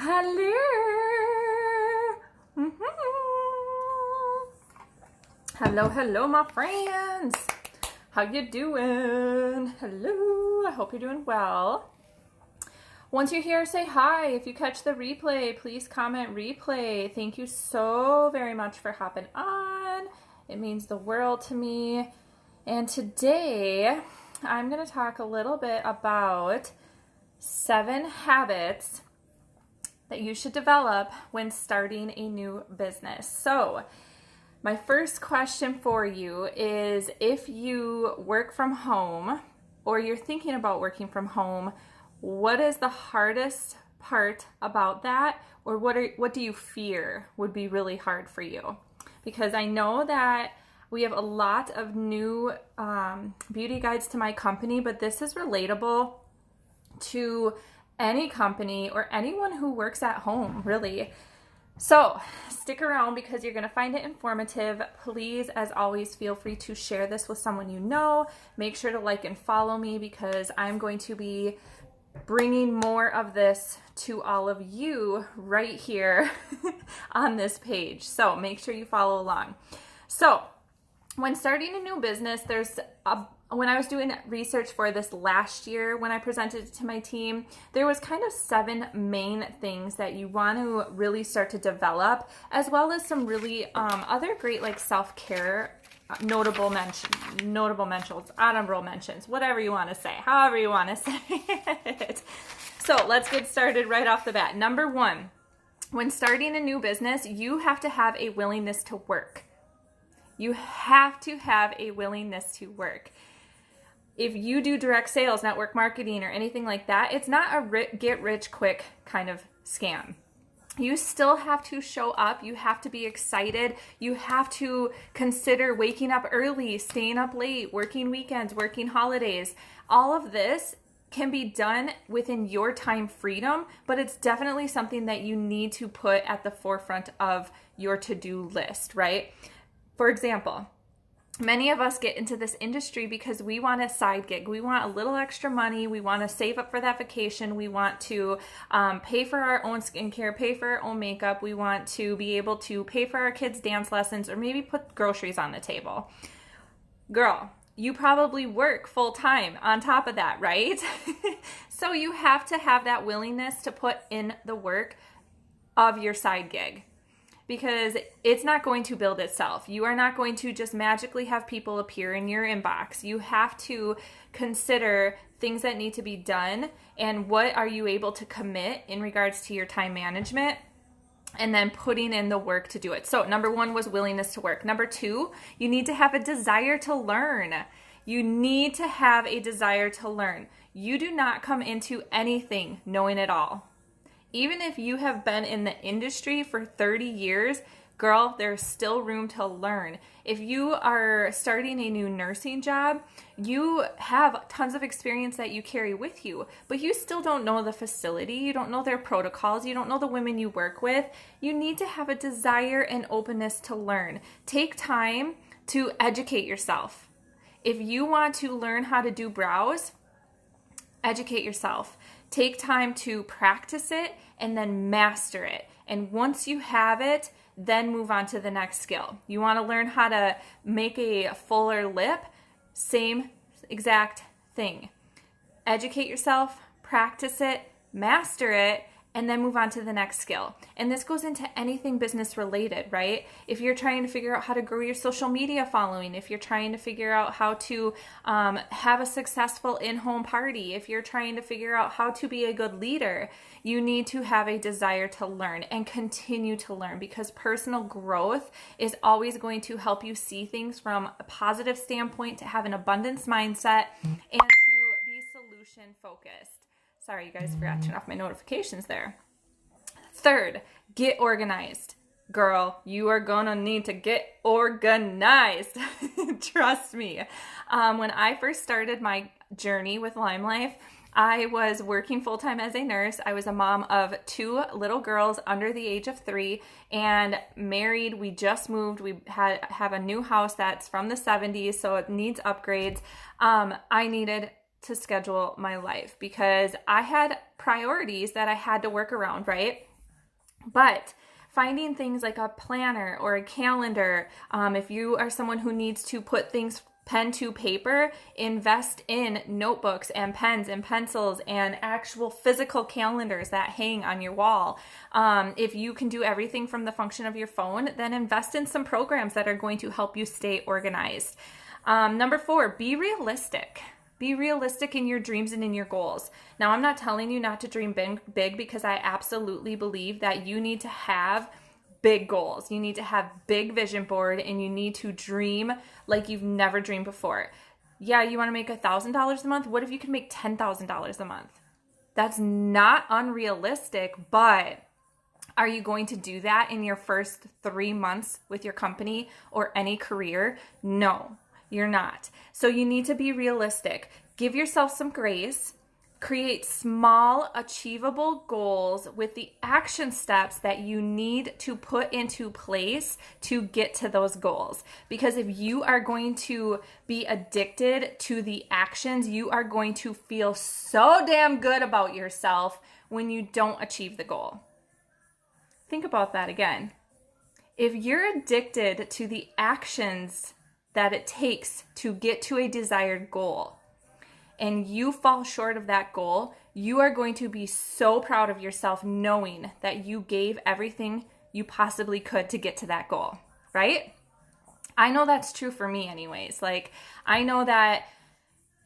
Hello. Hello, my friends. How you doing? Hello. I hope you're doing well. Once you're here, say hi. If you catch the replay, please comment replay. Thank you so very much for hopping on. It means the world to me. And today, I'm going to talk a little bit about 7 habits that you should develop when starting a new business. So, my first question for you is, if you work from home or you're thinking about working from home, what is the hardest part about that, or what do you fear would be really hard for you? Because I know that we have a lot of new beauty guides to my company, but this is relatable to any company or anyone who works at home, really. So stick around because you're going to find it informative. Please, as always, feel free to share this with someone you know. Make sure to like and follow me because I'm going to be bringing more of this to all of you right here on this page. So make sure you follow along. So when starting a new business, when I was doing research for this last year, when I presented it to my team, there was kind of 7 main things that you want to really start to develop, as well as some really other great like self-care notable mentions, honorable mentions, whatever you want to say, however you want to say it. So let's get started right off the bat. Number 1, when starting a new business, you have to have a willingness to work. You have to have a willingness to work. If you do direct sales, network marketing, or anything like that, it's not a get-rich-quick kind of scam. You still have to show up. You have to be excited. You have to consider waking up early, staying up late, working weekends, working holidays. All of this can be done within your time freedom, but it's definitely something that you need to put at the forefront of your to-do list, right? For example, many of us get into this industry because we want a side gig. We want a little extra money. We want to save up for that vacation. We want to pay for our own skincare, pay for our own makeup. We want to be able to pay for our kids' dance lessons, or maybe put groceries on the table. Girl, you probably work full time on top of that, right? So you have to have that willingness to put in the work of your side gig, because it's not going to build itself. You are not going to just magically have people appear in your inbox. You have to consider things that need to be done and what are you able to commit in regards to your time management, and then putting in the work to do it. So number 1 was willingness to work. Number 2, you need to have a desire to learn. You need to have a desire to learn. You do not come into anything knowing it all. Even if you have been in the industry for 30 years, girl, there's still room to learn. If you are starting a new nursing job, you have tons of experience that you carry with you, but you still don't know the facility, you don't know their protocols, you don't know the women you work with. You need to have a desire and openness to learn. Take time to educate yourself. If you want to learn how to do brows, educate yourself. Take time to practice it and then master it. And once you have it, then move on to the next skill. You want to learn how to make a fuller lip? Same exact thing. Educate yourself, practice it, master it, and then move on to the next skill. And this goes into anything business related, right? If you're trying to figure out how to grow your social media following, if you're trying to figure out how to have a successful in-home party, if you're trying to figure out how to be a good leader, you need to have a desire to learn and continue to learn, because personal growth is always going to help you see things from a positive standpoint, to have an abundance mindset, and to be solution focused. Sorry, you guys, forgot to turn off my notifications there. 3rd, get organized. Girl, you are gonna need to get organized. Trust me. When I first started my journey with Lyme Life, I was working full-time as a nurse. I was a mom of 2 little girls under the age of 3 and married. We just moved. We have a new house that's from the 70s, so it needs upgrades. I needed to schedule my life because I had priorities that I had to work around, right? But finding things like a planner or a calendar, if you are someone who needs to put things pen to paper, invest in notebooks and pens and pencils and actual physical calendars that hang on your wall. If you can do everything from the function of your phone, then invest in some programs that are going to help you stay organized. Number 4, be realistic. Be realistic in your dreams and in your goals. Now, I'm not telling you not to dream big because I absolutely believe that you need to have big goals. You need to have big vision board and you need to dream like you've never dreamed before. Yeah, you want to make $1,000 a month? What if you can make $10,000 a month? That's not unrealistic, but are you going to do that in your first 3 months with your company or any career? No. You're not. So you need to be realistic. Give yourself some grace. Create small, achievable goals with the action steps that you need to put into place to get to those goals. Because if you are going to be addicted to the actions, you are going to feel so damn good about yourself when you don't achieve the goal. Think about that again. If you're addicted to the actions that it takes to get to a desired goal, and you fall short of that goal, you are going to be so proud of yourself knowing that you gave everything you possibly could to get to that goal, right? I know that's true for me anyways. Like, I know that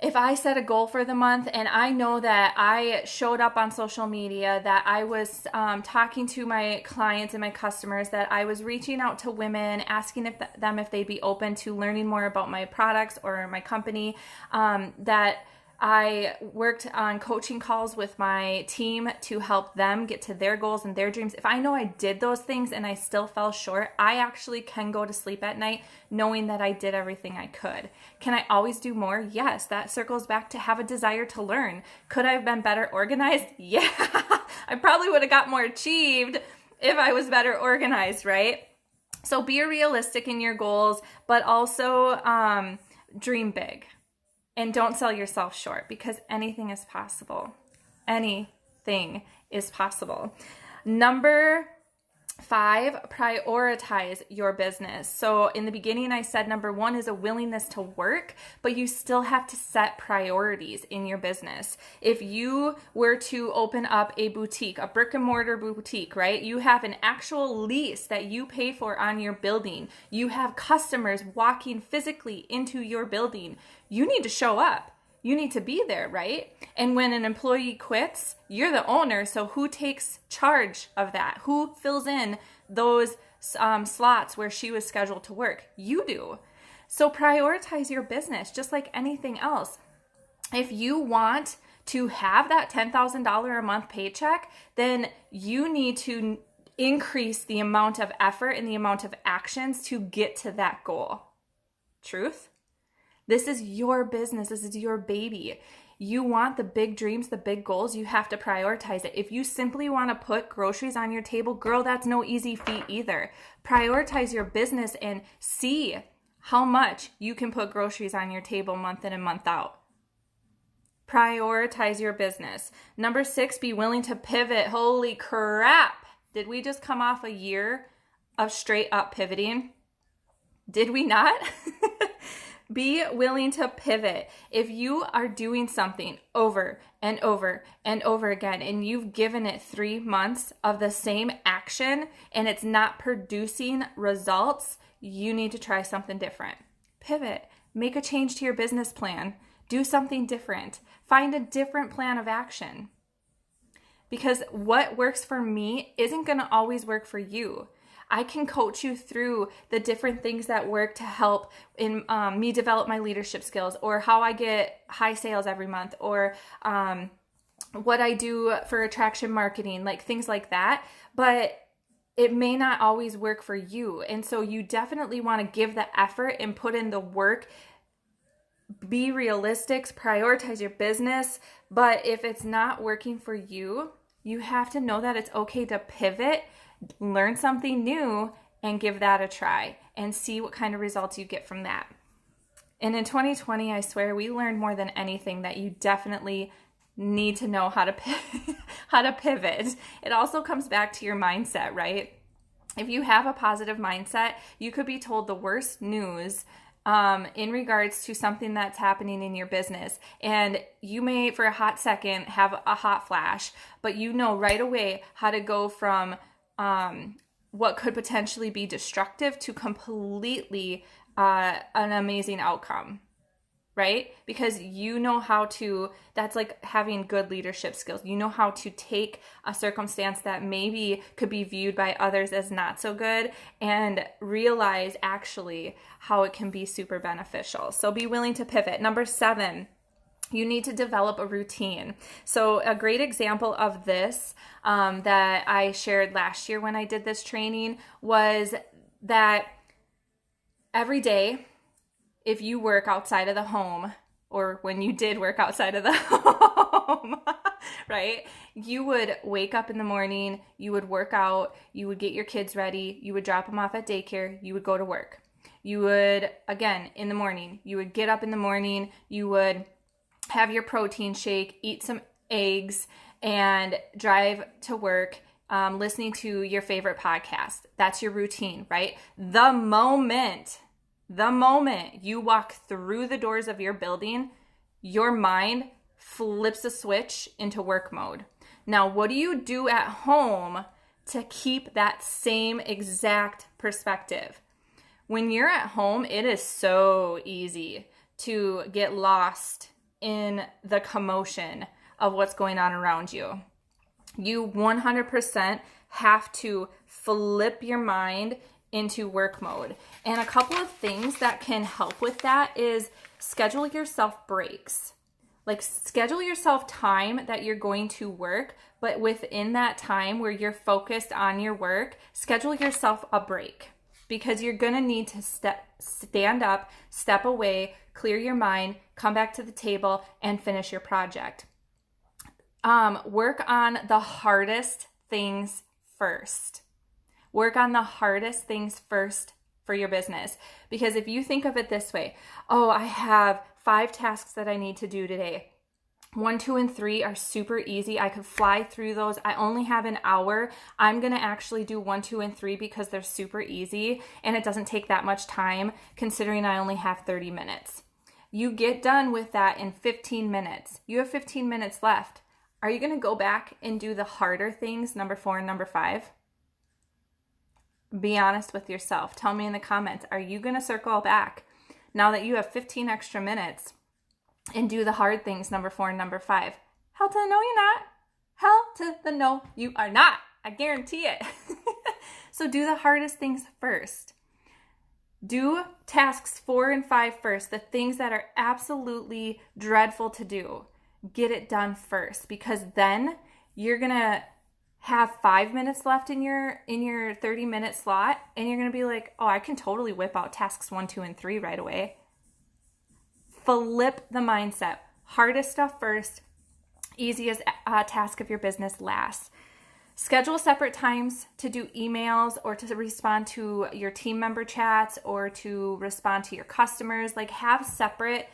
if I set a goal for the month and I know that I showed up on social media, that I was talking to my clients and my customers, that I was reaching out to women, asking them if they'd be open to learning more about my products or my company, that I worked on coaching calls with my team to help them get to their goals and their dreams. If I know I did those things and I still fell short, I actually can go to sleep at night knowing that I did everything I could. Can I always do more? Yes, that circles back to have a desire to learn. Could I have been better organized? Yeah, I probably would have got more achieved if I was better organized, right? So be realistic in your goals, but also dream big. And don't sell yourself short because anything is possible. Anything is possible. Number 5, prioritize your business. So in the beginning, I said number 1 is a willingness to work, but you still have to set priorities in your business. If you were to open up a boutique, a brick and mortar boutique, right? You have an actual lease that you pay for on your building. You have customers walking physically into your building. You need to show up. You need to be there, right? And when an employee quits, you're the owner, so who takes charge of that? Who fills in those slots where she was scheduled to work? You do. So prioritize your business, just like anything else. If you want to have that $10,000 a month paycheck, then you need to increase the amount of effort and the amount of actions to get to that goal. Truth? This is your business. This is your baby. You want the big dreams, the big goals, you have to prioritize it. If you simply want to put groceries on your table, girl, that's no easy feat either. Prioritize your business and see how much you can put groceries on your table month in and month out. Prioritize your business. Number 6, be willing to pivot. Holy crap. Did we just come off a year of straight up pivoting? Did we not? Be willing to pivot. If you are doing something over and over and over again, and you've given it 3 months of the same action and it's not producing results, you need to try something different. Pivot. Make a change to your business plan. Do something different. Find a different plan of action. Because what works for me isn't going to always work for you. I can coach you through the different things that work to help in me develop my leadership skills, or how I get high sales every month, or what I do for attraction marketing, like things like that. But it may not always work for you. And so you definitely want to give the effort and put in the work. Be realistic, prioritize your business. But if it's not working for you, you have to know that it's okay to pivot, learn something new, and give that a try and see what kind of results you get from that. And in 2020, I swear we learned more than anything that you definitely need to know how to how to pivot. It also comes back to your mindset, right? If you have a positive mindset, you could be told the worst news in regards to something that's happening in your business. And you may, for a hot second, have a hot flash, but you know right away how to go from what could potentially be destructive to completely an amazing outcome, right? Because you know how to, that's like having good leadership skills. You know how to take a circumstance that maybe could be viewed by others as not so good and realize actually how it can be super beneficial. So be willing to pivot. Number 7, you need to develop a routine. So a great example of this that I shared last year when I did this training was that every day, if you work outside of the home, or when you did work outside of the home, right? You would wake up in the morning, you would work out, you would get your kids ready, you would drop them off at daycare, you would go to work. You would, again, in the morning, you would get up in the morning, you would have your protein shake, eat some eggs, and drive to work, listening to your favorite podcast. That's your routine, right? The moment you walk through the doors of your building, your mind flips a switch into work mode. Now, what do you do at home to keep that same exact perspective? When you're at home, it is so easy to get lost in the commotion of what's going on around you. You 100% have to flip your mind into work mode. And a couple of things that can help with that is schedule yourself breaks. Like schedule yourself time that you're going to work, but within that time where you're focused on your work, schedule yourself a break, because you're gonna need to stand up, step away, clear your mind, come back to the table, and finish your project. Work on the hardest things first. Work on the hardest things first for your business. Because if you think of it this way, oh, I have 5 tasks that I need to do today. 1, 2, and 3 are super easy. I could fly through those. I only have an hour. I'm going to actually do 1, 2, and 3 because they're super easy and it doesn't take that much time considering I only have 30 minutes. You get done with that in 15 minutes. You have 15 minutes left. Are you going to go back and do the harder things, number 4 and number 5? Be honest with yourself. Tell me in the comments, are you going to circle back now that you have 15 extra minutes and do the hard things, number 4 and number 5? Hell to the no, you're not. Hell to the no, you are not. I guarantee it. So do the hardest things first. Do tasks 4 and 5 first, the things that are absolutely dreadful to do. Get it done first, because then you're going to have 5 minutes left in your 30-minute slot, and you're going to be like, oh, I can totally whip out tasks 1, 2, and 3 right away. Flip the mindset. Hardest stuff first, easiest task of your business last. Schedule separate times to do emails or to respond to your team member chats or to respond to your customers. Like, have separate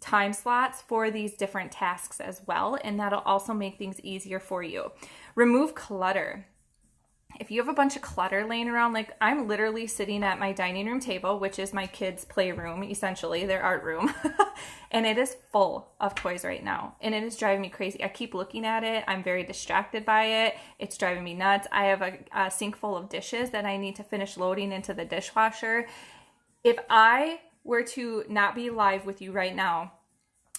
time slots for these different tasks as well, and that'll also make things easier for you. Remove clutter. If you have a bunch of clutter laying around, like I'm literally sitting at my dining room table, which is my kids' playroom, essentially their art room, and it is full of toys right now, and it is driving me crazy. I keep looking at it. I'm very distracted by it. It's driving me nuts. I have a sink full of dishes that I need to finish loading into the dishwasher. If I were to not be live with you right now,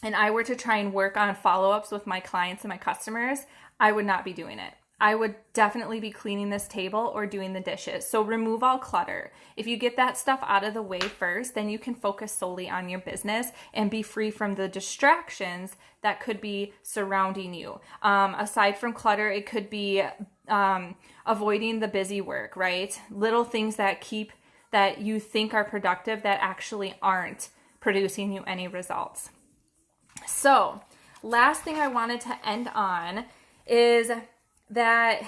and I were to try and work on follow-ups with my clients and my customers, I would not be doing it. I would definitely be cleaning this table or doing the dishes. So remove all clutter. If you get that stuff out of the way first, then you can focus solely on your business and be free from the distractions that could be surrounding you. Aside from clutter, it could be avoiding the busy work, right? Little things that you think are productive that actually aren't producing you any results. So, last thing I wanted to end on is that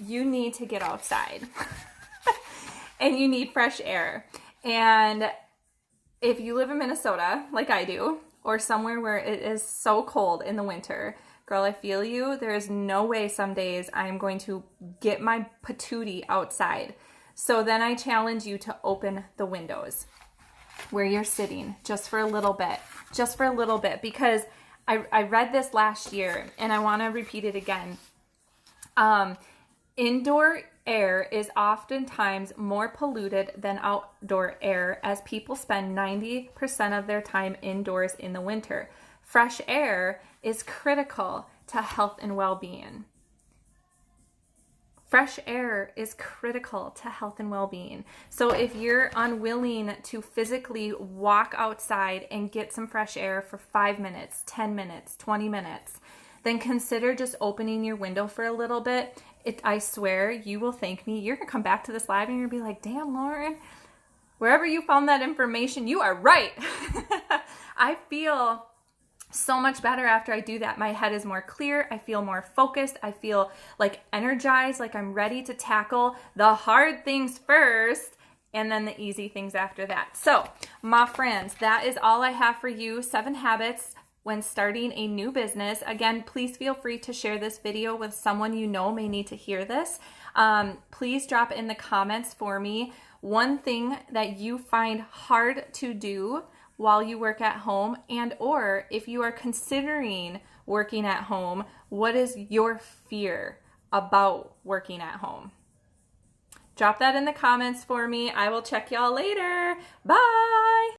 you need to get outside and you need fresh air. And if you live in Minnesota, like I do, or somewhere where it is so cold in the winter, girl, I feel you. There is no way some days I'm going to get my patootie outside. So then I challenge you to open the windows where you're sitting just for a little bit, because I read this last year and I want to repeat it again. Indoor air is oftentimes more polluted than outdoor air, as people spend 90% of their time indoors in the winter. Fresh air is critical to health and well-being. Fresh air is critical to health and well-being. So if you're unwilling to physically walk outside and get some fresh air for 5 minutes, 10 minutes, 20 minutes, then consider just opening your window for a little bit. I swear you will thank me. You're going to come back to this live and you're going to be like, damn, Lauren, wherever you found that information, you are right. I feel so much better after I do that. My head is more clear. I feel more focused. I feel like energized, like I'm ready to tackle the hard things first and then the easy things after that. So, my friends, that is all I have for you. 7 habits when starting a new business. Again, please feel free to share this video with someone you know may need to hear this. Please drop in the comments for me one thing that you find hard to do while you work at home, and or if you are considering working at home, what is your fear about working at home? Drop that in the comments for me. I will check y'all later. Bye.